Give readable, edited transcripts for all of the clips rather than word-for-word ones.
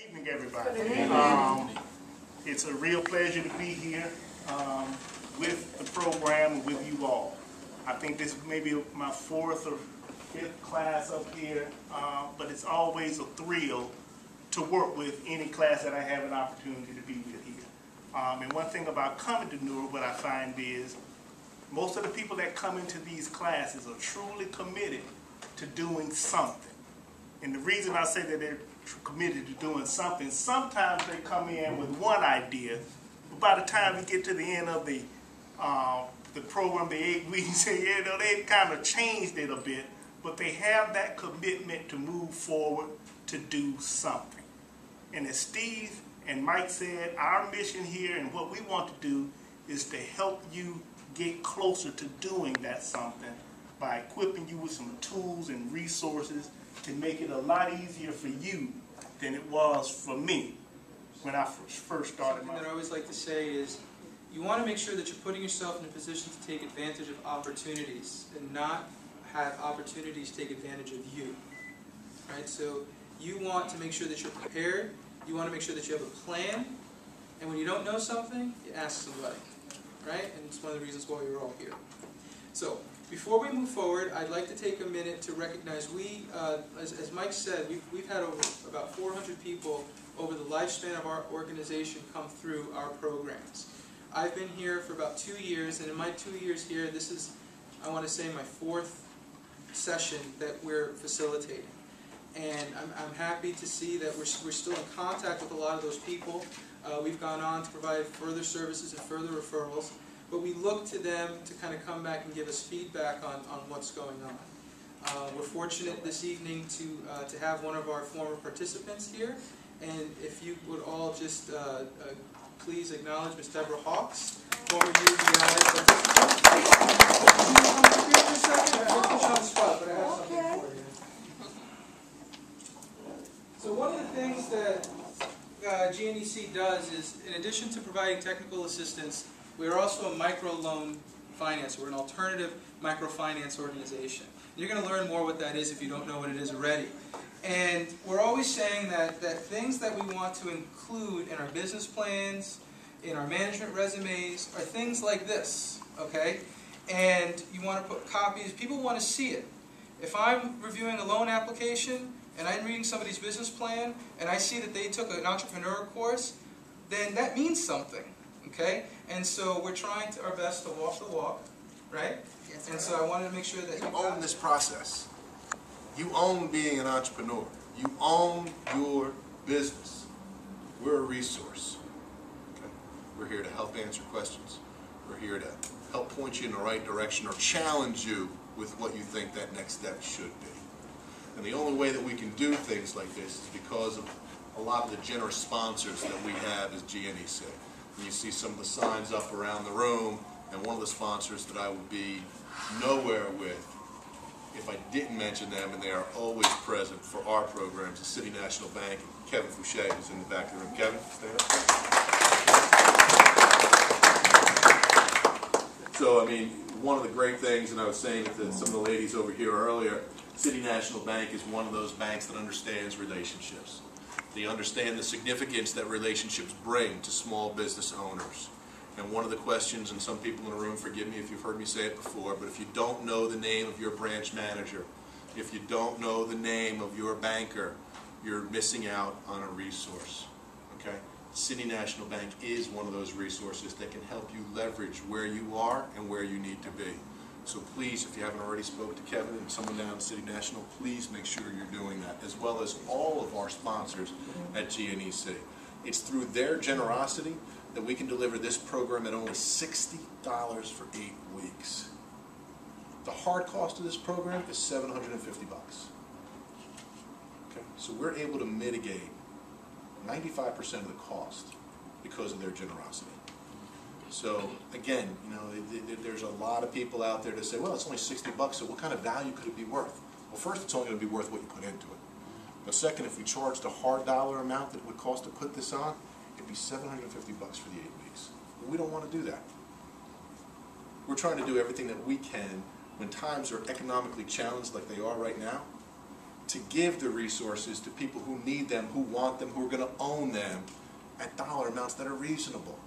evening, everybody. It's a real pleasure to be here with the program and with you all. I think this may be my 4th or 5th class up here, but it's always a thrill to work with any class that I have an opportunity to be with here. And one thing about coming to Newark, what I find is most of the people that come into these classes are truly committed to doing something. And the reason I say that they're committed to doing something, sometimes they come in with one idea, but by the time we get to the end of the program, the 8 weeks, you know, they kind of changed it a bit, but they have that commitment to move forward to do something. And as Steve and Mike said, our mission here and what we want to do is to help you get closer to doing that something by equipping you with some tools and resources to make it a lot easier for you than it was for me when I first started. Something that I always like to say is you want to make sure that you're putting yourself in a position to take advantage of opportunities and not have opportunities take advantage of you. Right? So you want to make sure that you're prepared, you want to make sure that you have a plan, and when you don't know something, you ask somebody. Right? And it's one of the reasons why you're all here. So before we move forward, I'd like to take a minute to recognize as Mike said, we've had over about 400 people over the lifespan of our organization come through our programs. I've been here for about 2 years, and in my 2 years here, this is, I want to say, my 4th session that we're facilitating. And I'm happy to see that we're still in contact with a lot of those people. We've gone on to provide further services and further referrals. But we look to them to kind of come back and give us feedback on what's going on. We're fortunate this evening to have one of our former participants here, and if you would all just please acknowledge Ms. Deborah Hawks, former UEDI participant. Can you come up here for a second? I don't push on the spot, but I have something for you. So one of the things that GNEC does is, in addition to providing technical assistance, we are also a microloan finance. We're an alternative microfinance organization. You're going to learn more what that is if you don't know what it is already. And we're always saying that things that we want to include in our business plans, in our management resumes, are things like this, okay? And you want to put copies. People want to see it. If I'm reviewing a loan application and I'm reading somebody's business plan and I see that they took an entrepreneur course, then that means something. Okay? And so we're trying our best to walk the walk, right? Yes, and so I wanted to make sure that you own this process. You own being an entrepreneur. You own your business. We're a resource. Okay? We're here to help answer questions. We're here to help point you in the right direction or challenge you with what you think that next step should be. And the only way that we can do things like this is because of a lot of the generous sponsors that we have as GNEC. And you see some of the signs up around the room, and one of the sponsors that I would be nowhere with if I didn't mention them, and they are always present for our programs, the City National Bank, and Kevin Fouché, who's in the back of the room. Kevin, stand up. So, I mean, one of the great things, and I was saying to some of the ladies over here earlier, City National Bank is one of those banks that understands relationships. They understand the significance that relationships bring to small business owners. And one of the questions, and some people in the room, forgive me if you've heard me say it before, but if you don't know the name of your branch manager, if you don't know the name of your banker, you're missing out on a resource. Okay? City National Bank is one of those resources that can help you leverage where you are and where you need to be. So please, if you haven't already spoken to Kevin and someone down at City National, please make sure you're doing that, as well as all of our sponsors at GNEC. It's through their generosity that we can deliver this program at only $60 for 8 weeks. The hard cost of this program is $750. Okay? So we're able to mitigate 95% of the cost because of their generosity. So again, you know, there's a lot of people out there that say, well, it's only $60, so what kind of value could it be worth? Well, first, it's only going to be worth what you put into it. But second, if we charged a hard dollar amount that it would cost to put this on, it'd be $750 for the 8 weeks. But we don't want to do that. We're trying to do everything that we can when times are economically challenged like they are right now to give the resources to people who need them, who want them, who are going to own them at dollar amounts that are reasonable.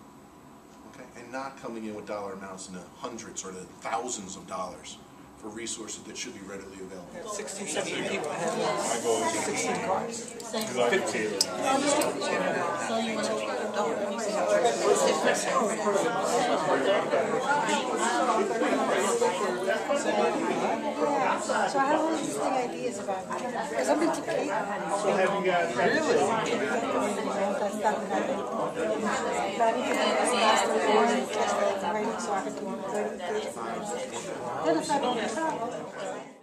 Okay? And not coming in with dollar amounts in the hundreds or the thousands of dollars for resources that should be readily available. 16, 17 people My goal is 16 cars. 15. So you want to So I have all these ideas about it. Because I've been to Cape. So have you guys had Really? But I need to pass the warning test writing so I can do it. Then if I don't travel,